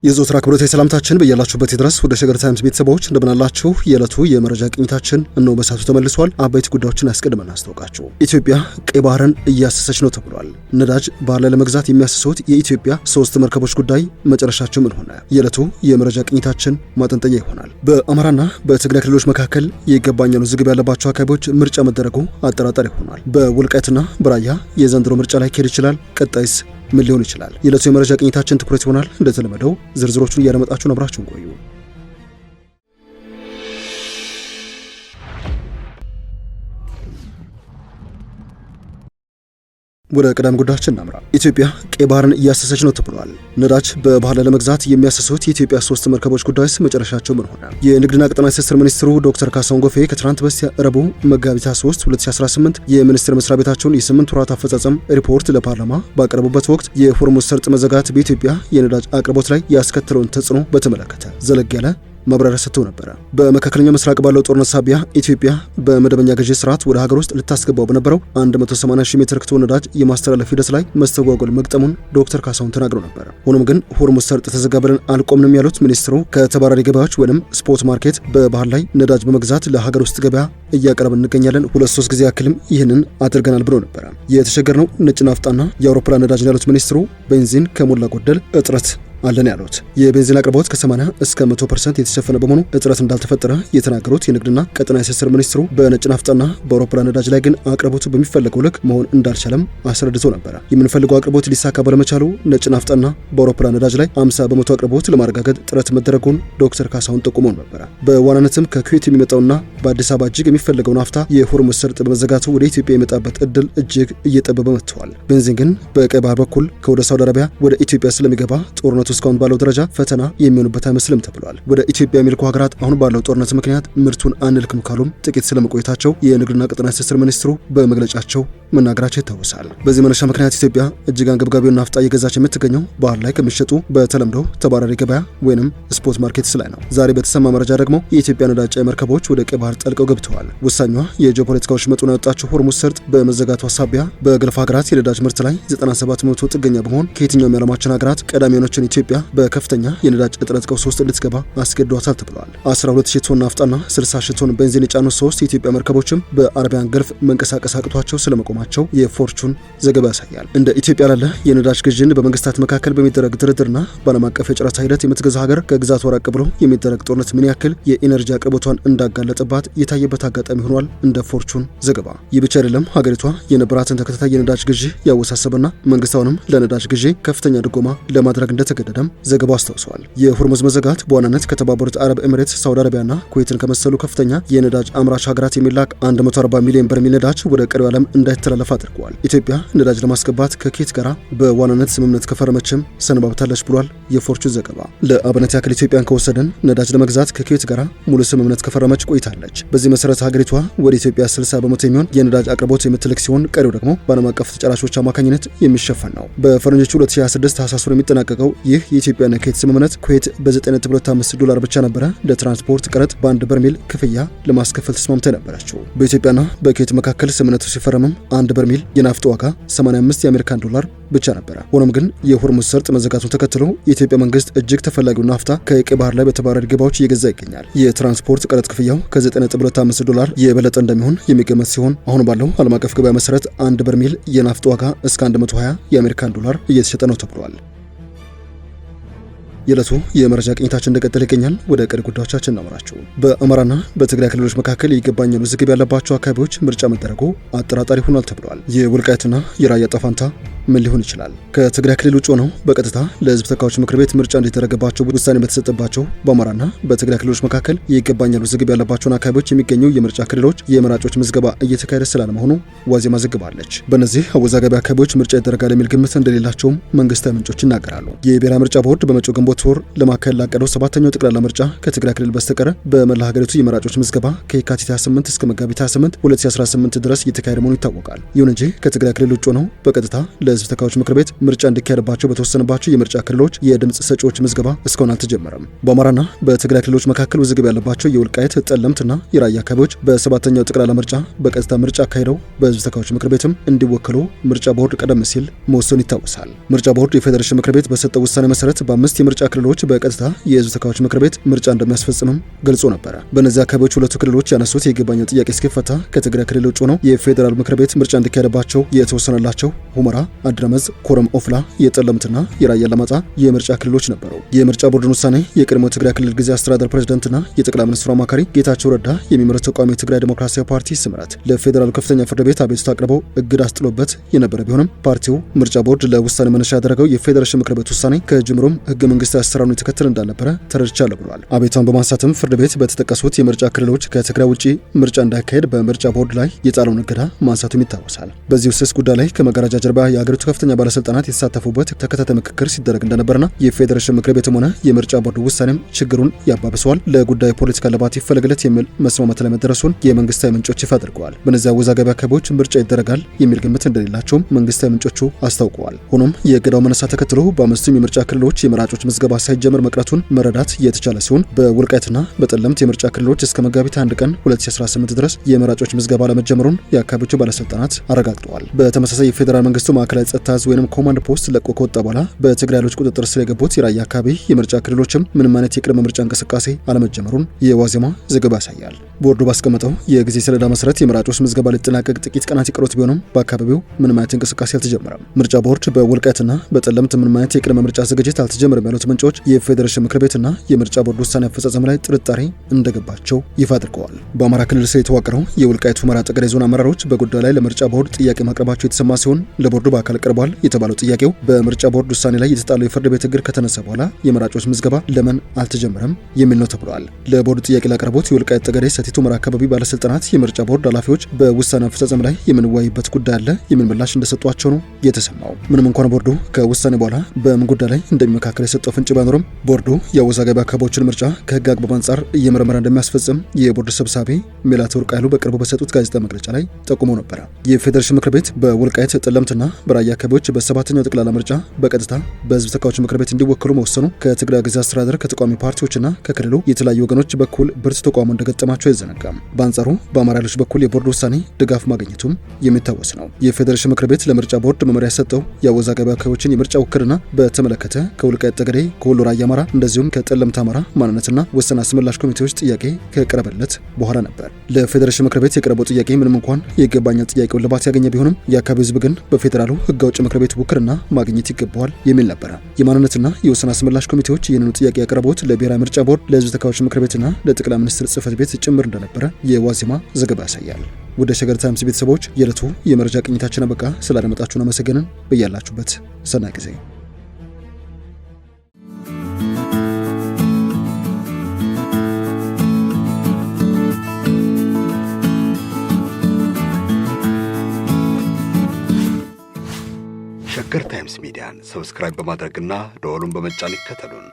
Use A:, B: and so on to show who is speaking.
A: የዘወትር አክብሮታዊ ሰላምታችን በያላችሁበት ድረስ ወደ ሸገር ታይምስ ቤተሰቦች እንደምናላችሁ የዕለቱ የመረጃ ቅኝታችን እነሆ በሰዓቱ ተመልሷል። አበይት ጉዳዮችን አስቀድመን አስታውቃችሁ ኢትዮጵያ ቀይ ባህርን እያሰሰች ነው ተብሏል። ነዳጅ ባህር ላይ ለመግዛት የሚያስሰሱት የኢትዮጵያ 3 መርከቦች ጉዳይ መጨረሻቸው ምን ሆነ? የዕለቱ የመረጃ ቅኝታችን ማጠንጠኛ ይሆናል። በአማራና በትግራይ ክልሎች መካከል ይገባኛል ውዝግብ ያለባቸው አካባቢዎች ምርጫ መደረጉ አጠራጣሪ ሆኗል። በወልቃይትና በራያ የዘንድሮ ምርጫ ላይ ሊካሄድ ይችላል። ቀጣይስ ምን ሊሆን ይችላል? የዕለቱ የመረጃ ቅኝታችን ትኩረት ይሆናል። እንደተለመደው ዝርዝሮቹን እያደመጣችሁን አብራችሁን ቆዩ። ወደ ቀዳሚ ጉዳያችን እናምራ። ኢትዮጵያ ቀይ ባህርን እያሰሰች ነው ተብሏል። ነዳጅ በባህር ላይ ለመግዛት የሚያሰሱት የኢትዮጵያ 3 መርከቦች ጉዳይስ መጨረሻቸው ምን ሆነ? የንግድና ቀጠናዊ ትስስር ሚኒስትሩ ዶክተር ካሳሁን ጎፌ ከትናንት በስቲያ ረቡዕ መጋቢት 3 2018 የሚኒስቴር መስሪያ ቤታቸውን የ8 ወራት አፈጻጸም ሪፖርት ለፓርላማ ባቀረቡበት ወቅት የሆርሙዝ ሰርጥ መዘጋት በኢትዮጵያ የነዳጅ አቅርቦት ላይ ያስከተለውን ተጽዕኖ በተመለከተ ዘለግ ያለ ማብራሪያ ሰጥተው ነበር። በመካከለኛው ምስራቅ ባለው ጦርነት ሳቢያ ኢትዮጵያ በመደበኛ ገዢ ስርዓት ወደ ሀገር ውስጥ ልታስገባው በነበረው 180,000 ሜትሪክ ቶን ነዳጅ የማስተላለፍ ሂደት ላይ መስተጓጎል መግጠሙን ዶክተር ካሳሁን ተናግረው ነበር። ሆኖም ግን ሆርሙዝ ሰርጥ ተዘጋ ብለን አልቆምንም ያሉት ሚኒስትሩ ከተባራሪ ገበያዎች ወይም ስፖት ማርኬት በባህር ላይ ነዳጅ በመግዛት ለሀገር ውስጥ ገበያ እያቀረብን እንገኛለን። 2-3 ጊዜ ያክልም ይህንን አድርገናል ብለው ነበር። የተቸገርነው ነጭ ናፍጣና የአውሮፕላን ነዳጅ ያሉት ሚኒስትሩ ቤንዚን ከሞላ ጎደል እጥረት አለን ያሉት የቤንዚን አቅርቦት ከ80 እስከ 100% የተሸፈነ በመሆኑ እጥረት እንዳልተፈጠረ የተናገሩት የንግድና ቀጠናዊ ትስስር ሚኒስትሩ በነጭ ናፍጣና በአውሮፕላን ነዳጅ ላይ ግን አቅርቦቱ በሚፈለገው ልክ መሆን እንዳልቻለም አስረድተው ነበር። የምንፈልገው አቅርቦት ሊሳካ ባለመቻሉ ነጭ ናፍጣና በአውሮፕላን ነዳጅ ላይ 50% አቅርቦት ለማረጋገጥ ጥረት መደረጉን ዶክተር ካሳሁን ጠቁመው ነበር። በዋናነትም ከኩዌት የሚመጣውና በአዲስ አበባ እጅግ የሚፈለገው ናፍታ የሆርሙዝ ሰርጥ በመዘጋቱ ወደ ኢትዮጵያ የመጣበት እድል እጅግ እየጠበበ መጥቷል። ቤንዚን ግን በቀይ ባህር በኩል ከወደ ሳውዲ አረቢያ ወደ ኢትዮጵያ ስለሚገባ ጦርነቱ እስካሁን ባለው ደረጃ ፈተና የሚሆንበት አይመስልም ተብሏል። ወደ ኢትዮጵያ የሚልኩ ሀገራት አሁን ባለው ጦርነት ምክንያት ምርቱን አንልክም ካሉም ጥቂት ስለመቆየታቸው የንግድና ቀጠናዊ ትስስር ሚኒስትሩ በመግለጫቸው መናገራቸው ይታወሳል። በዚህ መነሻ ምክንያት ኢትዮጵያ እጅግ አንገብጋቢውን ናፍጣ እየገዛች የምትገኘው ባህር ላይ ከሚሸጡ በተለምዶ ተባራሪ ገበያ ወይንም ስፖት ማርኬትስ ላይ ነው። ዛሬ በተሰማ መረጃ ደግሞ የኢትዮጵያ ነዳጅ ጫኝ መርከቦች ወደ ቀይ ባህር ጠልቀው ገብተዋል። ውሳኟ የጂኦፖለቲካዎች መጡን ያወጣችው ሆርሙዝ ሰርጥ በመዘጋቱ ሳቢያ በገልፍ ሀገራት የነዳጅ ምርት ላይ 97% ጥገኛ በመሆን ከየትኛውም የዓለማችን ሀገራት ቀዳሚ የሆነችን ኢትዮጵያ በከፍተኛ የነዳጅ እጥረት ቀውስ ውስጥ እንድትገባ አስገድዷታል ተብሏል። 12,000 ቶን ናፍጣና 60,000 ቶን ቤንዚን የጫኑ 3 የኢትዮጵያ መርከቦችም በአረቢያን ገልፍ መንቀሳቀስ አቅቷቸው ስለመቆማቸው የፎርቹን ዘገባ ያሳያል። እንደ ኢትዮጵያ ላለ የነዳጅ ግዥን በመንግስታት መካከል በሚደረግ ድርድርና በዓለም አቀፍ የጨረታ ሂደት የምትገዛ ሀገር ከግዛት ወራቅ ብሎ የሚደረግ ጦርነት ምን ያክል የኢነርጂ አቅርቦቷን እንዳጋለጠባት የታየበት አጋጣሚ ሆኗል። እንደ ፎርቹን ዘገባ ይህ ብቻ አይደለም። ሀገሪቷ የነበራትን ተከታታይ የነዳጅ ግዢ ያወሳሰበና መንግስታውንም ለነዳጅ ግዢ ከፍተኛ ድጎማ ለማድረግ እንደተገደደም ዘገባው አስታውሷል። የሆርሙዝ መዘጋት በዋናነት ከተባበሩት አረብ ኤሚሬትስ፣ ሳውዲ አረቢያና ኩዌትን ከመሰሉ ከፍተኛ የነዳጅ አምራች ሀገራት የሚላክ 140 ሚሊዮን በርሜል ነዳጅ ወደ ቀሪው ዓለም እንዳይተላለፍ አድርጓል። ኢትዮጵያ ነዳጅ ለማስገባት ከኩዌት ጋር በዋናነት ስምምነት ከፈረመችም ሰነባብታለች ብሏል የፎርቹን ዘገባ። ለአብነት ያክል ኢትዮጵያን ከወሰደን ነዳጅ ለመግዛት ከኩዌት ጋር ሙሉ ስምምነት ከፈረመች ቆይታለች። በዚህ መሰረት ሀገሪቷ ወደ ኢትዮጵያ 60% የሚሆን የነዳጅ አቅርቦት የምትልክ ሲሆን ቀሪው ደግሞ በዓለም አቀፍ ተጫራቾች አማካኝነት የሚሸፈን ነው። በፈረንጆቹ 2026 ታህሳስ ወር የሚጠናቀቀው ይህ የኢትዮጵያና ኩዌት ስምምነት ኩዌት በ$9.25 ብቻ ነበረ ለትራንስፖርት ቀረጥ በአንድ በርሜል ክፍያ ለማስከፈል ተስማምታ ነበረችው። በኢትዮጵያና በኩዌት መካከል ስምምነቱ ሲፈረምም አንድ በርሜል የናፍጣ ዋጋ $85 ብቻ ነበረ። ሆኖም ግን የሆርሙዝ ሰርጥ መዘጋቱን ተከትሎ የኢትዮጵያ መንግስት እጅግ ተፈላጊው ናፍጣ ከቀይ ባህር ላይ በተባራሪ ገበያዎች እየገዛ ይገኛል። የትራንስፖርት ቀረጥ ክፍያው ከ$9.25 የበለጠ እንደሚሆን የሚገመት ሲሆን አሁን ባለው ዓለም አቀፍ ገበያ መሰረት አንድ በርሜል የናፍጣ ዋጋ እስከ $120 እየተሸጠ ነው ተብሏል። የዕለቱ የመረጃ ቅኝታችን እንደቀጠለ ይገኛል። ወደ ቀሪ ጉዳዮቻችን እናመራችሁ። በአማራና በትግራይ ክልሎች መካከል ይገባኛል ውዝግብ ያለባቸው አካባቢዎች ምርጫ መደረጉ አጠራጣሪ ሆኗል ተብሏል። የወልቃይትና የራያ ዕጣ ፈንታ ምን ሊሆን ይችላል? ከትግራይ ክልል ውጭ ሆነው በቀጥታ ለህዝብ ተወካዮች ምክር ቤት ምርጫ እንዲደረግባቸው ውሳኔ በተሰጠባቸው በአማራና በትግራይ ክልሎች መካከል ይገባኛል ውዝግብ ያለባቸውን አካባቢዎች የሚገኙ የምርጫ ክልሎች የመራጮች ምዝገባ እየተካሄደ ስላለመሆኑ ዋዜማ ዘግባለች። በእነዚህ አወዛጋቢ አካባቢዎች ምርጫ ይደረጋል የሚል ግምት እንደሌላቸውም መንግስታዊ ምንጮች ይናገራሉ። የብሔራዊ ምርጫ ቦርድ በመጪው ግንቦት ወር ለማካሄድ ላቀደው 7ኛው ጠቅላላ ምርጫ ከትግራይ ክልል በስተቀር በመላ ሀገሪቱ የመራጮች ምዝገባ ከየካቲት 28 እስከ መጋቢት 28 2018 ድረስ እየተካሄደ መሆኑ ይታወቃል። ይሁን እንጂ ከትግራይ ክልል ውጭ ሆነው በቀጥታ በህዝብ ተወካዮች ምክር ቤት ምርጫ እንዲካሄድባቸው በተወሰነባቸው የምርጫ ክልሎች የድምጽ ሰጪዎች ምዝገባ እስካሁን አልተጀመረም። በአማራና በትግራይ ክልሎች መካከል ውዝግብ ያለባቸው የወልቃይት ጠለምትና የራያ አካባቢዎች በሰባተኛው ጠቅላላ ምርጫ በቀጥታ ምርጫ አካሄደው በህዝብ ተወካዮች ምክር ቤትም እንዲወከሉ ምርጫ ቦርድ ቀደም ሲል መወሰኑ ይታወሳል። ምርጫ ቦርድ የፌዴሬሽን ምክር ቤት በሰጠው ውሳኔ መሰረት በ5 የምርጫ ክልሎች በቀጥታ የህዝብ ተወካዮች ምክር ቤት ምርጫ እንደሚያስፈጽምም ገልጾ ነበር። በእነዚህ አካባቢዎች ሁለቱ ክልሎች ያነሱት የይገባኛል ጥያቄ እስኪፈታ ከትግራይ ክልል ውጭ ሆነው የፌዴራል ምክር ቤት ምርጫ እንዲካሄድባቸው የተወሰነላቸው ሁመራ፣ አድረመዝ፣ ኮረም ኦፍላ፣ የጠለምትና የራያ አላማጣ የምርጫ ክልሎች ነበሩ። የምርጫ ቦርድን ውሳኔ የቀድሞው ትግራይ ክልል ጊዜያዊ አስተዳደር ፕሬዝዳንትና የጠቅላይ ሚኒስትሩ አማካሪ ጌታቸው ረዳ የሚመሩት ተቃዋሚ የትግራይ ዲሞክራሲያዊ ፓርቲ ስምረት ለፌዴራሉ ከፍተኛ ፍርድ ቤት አቤቱታ አቅርበው እግድ አስጥሎበት የነበረ ቢሆንም ፓርቲው ምርጫ ቦርድ ለውሳኔ መነሻ ያደረገው የፌዴሬሽን ምክር ቤት ውሳኔ ከጅምሩም ህገ መንግስታዊ አሰራሩን የተከተለ እንዳልነበረ ተረድቻለሁ ብሏል። አቤቱታውን በማንሳትም ፍርድ ቤት በተጠቀሱት የምርጫ ክልሎች ከትግራይ ውጪ ምርጫ እንዳይካሄድ በምርጫ ቦርድ ላይ የጣለውን እገዳ ማንሳቱም ይታወሳል። በዚህ ውስጥ ጉዳይ ላይ ከመጋረጃ ጀርባ የሀገሪቱ ከፍተኛ ባለስልጣናት የተሳተፉበት ተከታታይ ምክክር ሲደረግ እንደነበርና የፌዴሬሽን ምክር ቤትም ሆነ የምርጫ ቦርድ ውሳኔም ችግሩን ያባብሰዋል፣ ለጉዳዩ ፖለቲካ ልባት ይፈለግለት የሚል መስማማት ላይ መደረሱን የመንግስታዊ ምንጮች ይፋ አድርገዋል። በነዚያ አወዛጋቢ አካባቢዎች ምርጫ ይደረጋል የሚል ግምት እንደሌላቸውም መንግስታዊ ምንጮቹ አስታውቀዋል። ሆኖም የእገዳው መነሳት ተከትሎ በአምስቱም የምርጫ ክልሎች የመራጮች ምዝገባ ሳይጀምር መቅረቱን መረዳት የተቻለ ሲሆን በወልቃይትና በጠለምት የምርጫ ክልሎች እስከ መጋቢት 1 ቀን 2018 ድረስ የመራጮች ምዝገባ ለመጀመሩን የአካባቢዎቹ ባለስልጣናት አረጋግጠዋል። በተመሳሳይ የፌዴራል መንግስቱ ማዕከላዊ ጸጥታ ዕዝ ወይም ኮማንድ ፖስት ለቆ ከወጣ በኋላ በትግራይ ኃይሎች ቁጥጥር ስር የገቡት የራያ አካባቢ የምርጫ ክልሎችም ምንም አይነት የቅድመ ምርጫ እንቅስቃሴ አለመጀመሩን የዋዜማ ዘገባ ያሳያል። ቦርዱ ባስቀመጠው የጊዜ ሰሌዳ መሰረት የመራጮች ምዝገባ ሊጠናቀቅ ጥቂት ቀናት የቀሩት ቢሆንም በአካባቢው ምንም አይነት እንቅስቃሴ አልተጀመረም። ምርጫ ቦርድ በወልቃይትና በጠለምት ምንም አይነት የቅድመ ምርጫ ዝግጅት አልተጀመረም ያሉት ምንጮች የፌዴሬሽን ምክር ቤትና የምርጫ ቦርድ ውሳኔ አፈጻጸም ላይ ጥርጣሬ እንደገባቸው ይፋ አድርገዋል። በአማራ ክልል ስር የተዋቀረው የወልቃይት ሁመራ ጠገዴ ዞን አመራሮች በጉዳዩ ላይ ለምርጫ ቦርድ ጥያቄ ማቅረባቸው የተሰማ ሲሆን ለቦርዱ በአካል ቀርቧል የተባለው ጥያቄው በምርጫ ቦርድ ውሳኔ ላይ የተጣለው የፍርድ ቤት እግር ከተነሳ በኋላ የመራጮች ምዝገባ ለምን አልተጀመረም የሚል ነው ተብሏል። ለቦርዱ ጥያቄ ላቀረቡት የወልቃይት ጠገዴ ሰቲት ሁመራ አካባቢ ባለስልጣናት የምርጫ ቦርድ ኃላፊዎች በውሳኔ አፈጻጸም ላይ የምንወያይበት ጉዳይ አለ የሚል ምላሽ እንደሰጧቸው ነው የተሰማው። ምንም እንኳን ቦርዱ ከውሳኔ በኋላ በምን ጉዳይ ላይ እንደሚመካከል የሰጠው ፍንጭ ባይኖርም ቦርዱ የአወዛጋቢ አካባቢዎችን ምርጫ ከህግ አግባብ አንጻር እየመረመረ እንደሚያስፈጽም የቦርድ ሰብሳቢ ሜላትወርቅ ኃይሉ በቅርቡ በሰጡት ጋዜጣዊ መግለጫ ላይ ጠቁሞ ነበር። የፌዴሬሽን ምክር ቤት በወልቃይት ጠለምትና በራያ አካባቢዎች በሰባተኛው ጠቅላላ ምርጫ በቀጥታ በህዝብ ተወካዮች ምክር ቤት እንዲወከሉ መወሰኑ ከትግራይ ጊዜያዊ አስተዳደር ከተቃዋሚ ፓርቲዎችና ከክልሉ የተለያዩ ወገኖች በኩል ብርቱ ተቃውሞ እንደገጠማቸው አይዘነጋም። በአንጻሩ በአማራ ኃይሎች በኩል የቦርድ ውሳኔ ድጋፍ ማግኘቱም የሚታወስ ነው። የፌዴሬሽን ምክር ቤት ለምርጫ ቦርድ መመሪያ የሰጠው የአወዛጋቢ አካባቢዎችን የምርጫ ውክልና በተመለከተ ከወልቃይት ጠገዴ፣ ከወሎ ራያ አማራ እንደዚሁም ከጠለምት አማራ ማንነትና ወሰን አስመላሽ ኮሚቴዎች ጥያቄ ከቀረበለት በኋላ ነበር። ለፌዴሬሽን ምክር ቤት የቀረበው ጥያቄ ምንም እንኳን የይገባኛል ጥያቄውን ልባት ያገኘ ቢሆንም የአካባቢው ህዝብ ግን በፌዴራሉ ህግ አውጪ ምክር ቤት ውክልና ማግኘት ይገባዋል የሚል ነበር። የማንነትና የወሰን አስመላሽ ኮሚቴዎች ይህንኑ ጥያቄ ያቀረቡት ለብሔራዊ ምርጫ ቦርድ፣ ለህዝብ ተወካዮች ምክር ቤትና ለጠቅላይ ሚኒስትር ጽህፈት ቤት ጭምር እንደነበረ የዋዜማ ዘገባ ያሳያል። ወደ ሸገር ታይምስ ቤተሰቦች የዕለቱ የመረጃ ቅኝታችን አበቃ። ስላደመጣችሁን አመሰገንን። በያላችሁበት ሰናይ ጊዜ።
B: ሸገር ታይምስ ሚዲያን ሰብስክራይብ በማድረግና ደወሉን በመጫን ይከተሉን።